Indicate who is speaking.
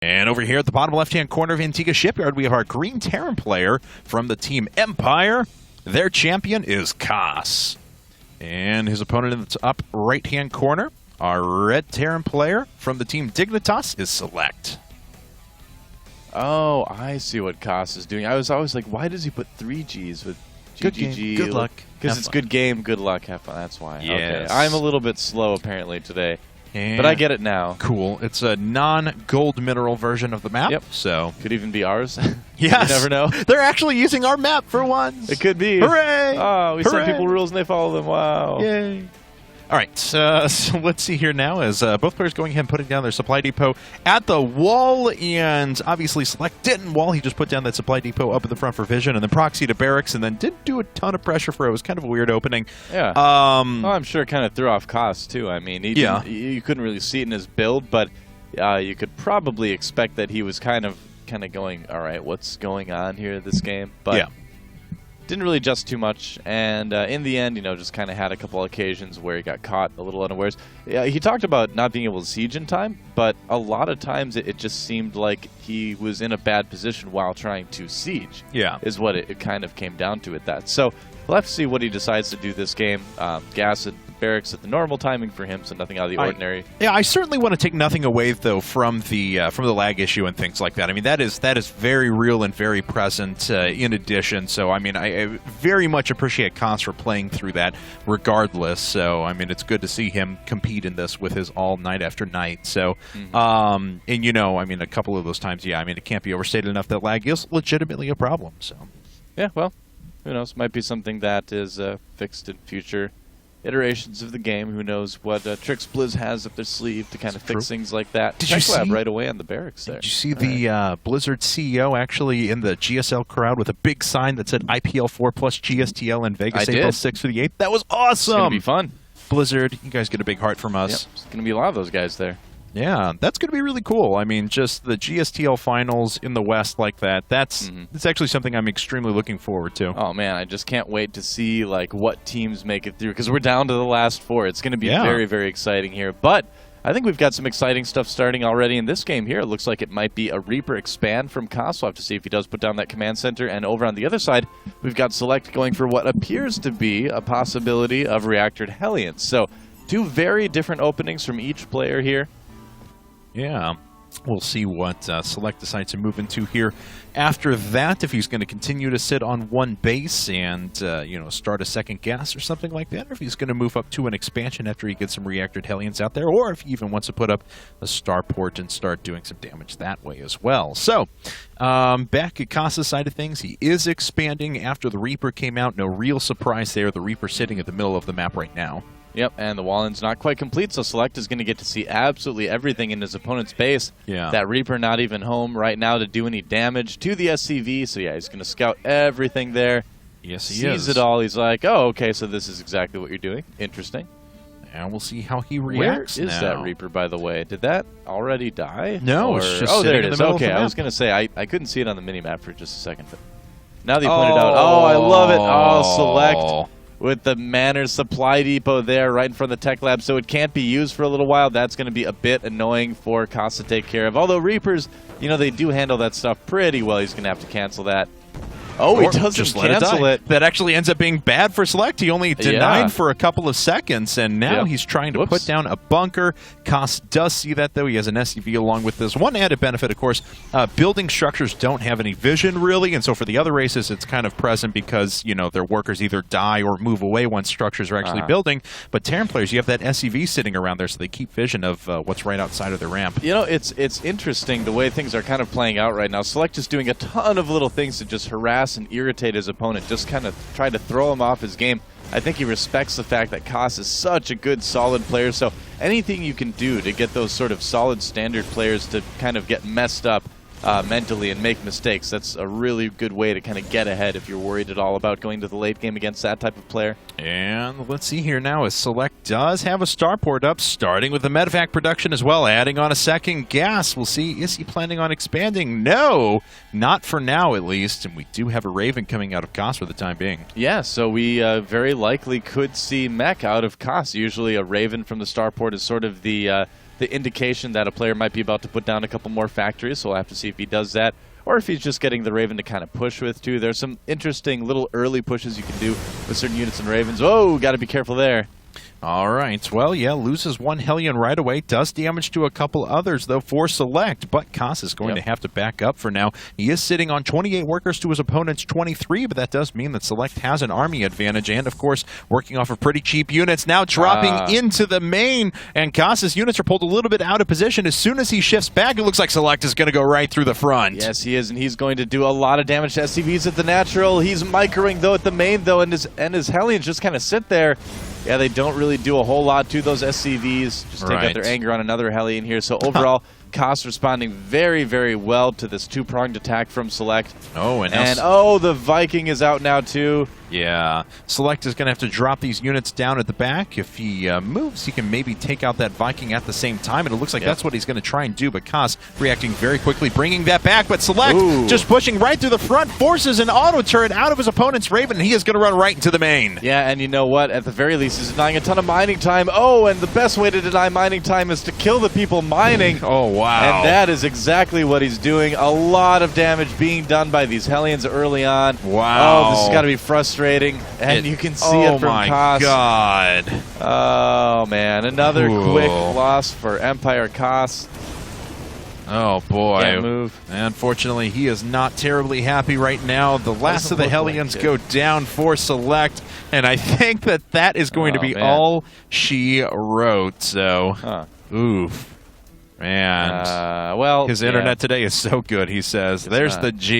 Speaker 1: And over here at the bottom left-hand corner of Antiga Shipyard, we have our green Terran player from the team Empire. Their champion is Kos. And his opponent in the up right-hand corner, our red Terran player from the team Dignitas, is SeleCT.
Speaker 2: Oh, I see what Kos is doing. I was always like, why does he put 3 Gs with GGG?
Speaker 1: Good game, good luck.
Speaker 2: Because it's good game, good luck, have fun. That's why.
Speaker 1: Yes.
Speaker 2: Okay. I'm a little bit slow apparently today.
Speaker 1: And
Speaker 2: but I get it now.
Speaker 1: Cool. It's a non-gold mineral version of the map.
Speaker 2: Yep.
Speaker 1: So
Speaker 2: could even be ours.
Speaker 1: Yes.
Speaker 2: You never know.
Speaker 1: They're actually using our map for once.
Speaker 2: It could be.
Speaker 1: Hooray!
Speaker 2: Oh, we
Speaker 1: Hooray!
Speaker 2: send people rules and they follow them. Wow.
Speaker 1: Yay. All right, so let's see here now as both players going ahead and putting down their supply depot at the wall, and obviously SeleCT didn't wall. He just put down that supply depot up in the front for vision, and then proxy to barracks, and then didn't do a ton of pressure for it. It was kind of a weird opening.
Speaker 2: Yeah. Well, I'm sure it kind of threw off Kos, too. I mean, you couldn't really see it in his build, but you could probably expect that he was kind of going, all right, what's going on here this game? But
Speaker 1: yeah.
Speaker 2: Didn't really adjust too much, and in the end, just kind of had a couple occasions where he got caught a little unawares. He talked about not being able to siege in time, but a lot of times it just seemed like he was in a bad position while trying to siege.
Speaker 1: Yeah,
Speaker 2: is what it kind of came down to at that. So we'll have to see what he decides to do this game. Gas at barracks at the normal timing for him, so nothing out of the ordinary.
Speaker 1: Yeah, I certainly want to take nothing away though from the lag issue and things like that. I mean, that is very real and very present. In addition, so I mean, I very much appreciate Kos for playing through that, regardless. So I mean, it's good to see him compete in this with his all night after night. So, and I mean, a couple of those times, yeah, I mean, it can't be overstated enough that lag is legitimately a problem. So,
Speaker 2: yeah, well, who knows? Might be something that is fixed in future iterations of the game. Who knows what tricks Blizz has up their sleeve to kind of fix things like that.
Speaker 1: Did you see
Speaker 2: right away on the barracks there?
Speaker 1: Did you see the Blizzard CEO actually in the GSL crowd with a big sign that said IPL 4 plus GSTL in Vegas April 6th for the 8th? That was awesome. It's
Speaker 2: gonna be fun.
Speaker 1: Blizzard, you guys get a big heart from us.
Speaker 2: Yep. There's gonna be a lot of those guys there.
Speaker 1: Yeah, that's going to be really cool. I mean, just the GSTL finals in the West like that, that's actually something I'm extremely looking forward to.
Speaker 2: Oh, man, I just can't wait to see like what teams make it through, because we're down to the last 4. It's going to be very, very exciting here. But I think we've got some exciting stuff starting already in this game here. It looks like it might be a Reaper expand from Kos. We'll have to see if he does put down that command center. And over on the other side, we've got SeleCT going for what appears to be a possibility of reactored Hellions. So 2 very different openings from each player here.
Speaker 1: Yeah, we'll see what SeleCT decides to move into here after that, if he's going to continue to sit on one base and, start a second gas or something like that, or if he's going to move up to an expansion after he gets some reactored Hellions out there, or if he even wants to put up a starport and start doing some damage that way as well. So, back at Kos' side of things, he is expanding after the Reaper came out. No real surprise there. The Reaper sitting at the middle of the map right now.
Speaker 2: Yep, and the Wallen's not quite complete, so SeleCT is going to get to see absolutely everything in his opponent's base.
Speaker 1: Yeah.
Speaker 2: That Reaper not even home right now to do any damage to the SCV, so yeah, he's going to scout everything there.
Speaker 1: Yes, he
Speaker 2: sees it all. He's like, oh, okay, so this is exactly what you're doing. Interesting.
Speaker 1: And we'll see how he reacts.
Speaker 2: Where is that Reaper, by the way? Did that already die?
Speaker 1: No, it's just
Speaker 2: there it is. Okay, I was going to say, I couldn't see it on the minimap for just a second, but now that you pointed out, oh, I love it. Oh, SeleCT. With the Manners supply depot there right in front of the tech lab, so it can't be used for a little while. That's going to be a bit annoying for Kos to take care of. Although Reapers, they do handle that stuff pretty well. He's going to have to cancel that. Oh, he doesn't just cancel it.
Speaker 1: That actually ends up being bad for SeleCT. He only denied for a couple of seconds, and now he's trying to put down a bunker. Kos does see that, though. He has an SCV along with this. One added benefit, of course, building structures don't have any vision, really, and so for the other races, it's kind of present because, their workers either die or move away once structures are actually building. But Terran players, you have that SCV sitting around there, so they keep vision of what's right outside of the ramp.
Speaker 2: It's interesting the way things are kind of playing out right now. SeleCT is doing a ton of little things to just harass and irritate his opponent, just kind of try to throw him off his game. I think he respects the fact that Kos is such a good, solid player, so anything you can do to get those sort of solid standard players to kind of get messed up mentally and make mistakes, that's a really good way to kind of get ahead if you're worried at all about going to the late game against that type of player.
Speaker 1: And let's see here now as SeleCT does have a starport up, starting with the medevac production as well, adding on a second gas. We'll see, is he planning on expanding? No, not for now at least, and we do have a Raven coming out of Kos for the time being.
Speaker 2: Yeah, so we very likely could see mech out of Kos. Usually a Raven from the starport is sort of the the indication that a player might be about to put down a couple more factories, so we'll have to see if he does that, or if he's just getting the Raven to kind of push with, too. There's some interesting little early pushes you can do with certain units and Ravens. Oh, got to be careful there.
Speaker 1: All right. Well, yeah, loses one Hellion right away. Does damage to a couple others, though, for Select. But Koss is going to have to back up for now. He is sitting on 28 workers to his opponent's 23, but that does mean that Select has an army advantage. And, of course, working off of pretty cheap units. Now dropping into the main. And Koss's units are pulled a little bit out of position. As soon as he shifts back, it looks like Select is going to go right through the front.
Speaker 2: Yes, he is. And he's going to do a lot of damage to SCVs at the natural. He's microing, though, at the main, though. And his Hellions just kind of sit there. Yeah, they don't really do a whole lot to those SCVs. Just take out their anger on another Hellion here. So overall, Koss responding very, very well to this two-pronged attack from Select.
Speaker 1: Oh, and
Speaker 2: the Viking is out now, too.
Speaker 1: Yeah, Select is going to have to drop these units down at the back. If he moves, he can maybe take out that Viking at the same time, and it looks like that's what he's going to try and do, but Koss reacting very quickly, bringing that back, but Select just pushing right through the front, forces an auto turret out of his opponent's Raven, and he is going to run right into the main.
Speaker 2: Yeah, and you know what? At the very least, he's denying a ton of mining time. Oh, and the best way to deny mining time is to kill the people mining.
Speaker 1: Oh, wow.
Speaker 2: And that is exactly what he's doing. A lot of damage being done by these Hellions early on.
Speaker 1: Wow.
Speaker 2: Oh, this has got to be frustrating. And you can see it from Koss.
Speaker 1: Oh, my God.
Speaker 2: Oh, man. Another quick loss for Empire Koss.
Speaker 1: Oh, boy.
Speaker 2: Can't move.
Speaker 1: Unfortunately, he is not terribly happy right now. The last of the Hellions go down for Select, and I think that is going to be all she wrote. So, oof. And
Speaker 2: well,
Speaker 1: his internet today is so good, he says. There's the G.